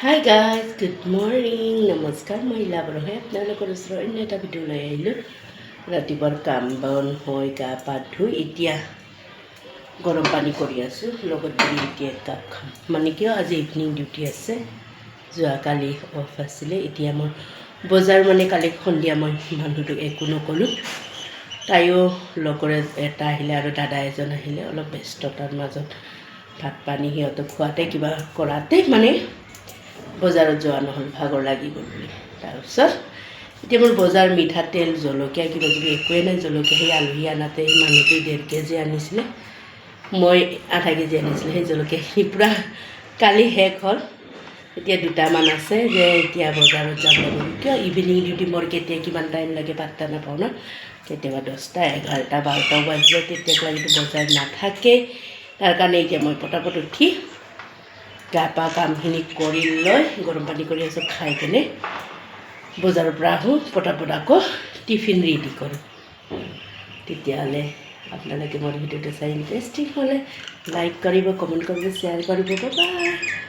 Hi guys, good morning, নমস্কাৰ। মই ইলাবৰহে আপোনালোকৰ ওচৰত অন্য এটা ভিডিঅ' লৈ আহিলোঁ। ৰাতিপুৱাৰ কাম বন হৈ গা পা ধুই এতিয়া গৰম পানী কৰি আছোঁ, লগত দি এতিয়া একাপ খাম। মানে কিয় আজি ইভিনিং ডিউটি আছে, যোৱাকালি অফ আছিলে। এতিয়া মই বজাৰ কালি সন্ধিয়া মই মানুহটোক একো নক'লোঁ। তাইও লগৰে এটা আহিলে আৰু দাদা এজন আহিলে। অলপ ব্যস্ততাৰ মাজত ভাত পানী সিহঁতক খোৱাতে কিবা কৰাতে বজাৰত যোৱা নহ'ল, ভাগৰ লাগি গ'ল বুলি। তাৰপিছত এতিয়া মোৰ বজাৰ মিঠাতেল জলকীয়া কিবা কিবি একোৱেই নাই। জলকীয়া সেই আলহী আনাতে মানুহটোৱে 1.5 কেজি আনিছিলে, মই আধা কেজি আনিছিলোঁ। সেই জলকীয়াখিনি পূৰা কালি শেষ হ'ল। এতিয়া 2টামান আছে যে এতিয়া বজাৰত যাব লাগিব। কিয় ইভিনিং ডিউটি মোৰ কেতিয়া কিমান টাইম লাগে পাত্তা নাপাওঁ ন। কেতিয়াবা 10টা 11টা 12টাও বাজি যায়, তেতিয়ালৈকেতো বজাৰ নাথাকে। তাৰ কাৰণে এতিয়া মই পটাপট উঠি গা পা কামখিনি কৰি লৈ গৰম পানী কৰি আছোঁ, খাই কেনে বজাৰৰ পৰা আহোঁ, পটাপট আকৌ টিফিন ৰেডি কৰোঁ। তেতিয়াহ'লে আপোনালোকে মোৰ ভিডিঅ'টো চাই ইণ্টাৰেষ্টিং হ'লে লাইক কৰিব, কমেণ্ট কৰিব, শ্বেয়াৰ কৰিব। বাই।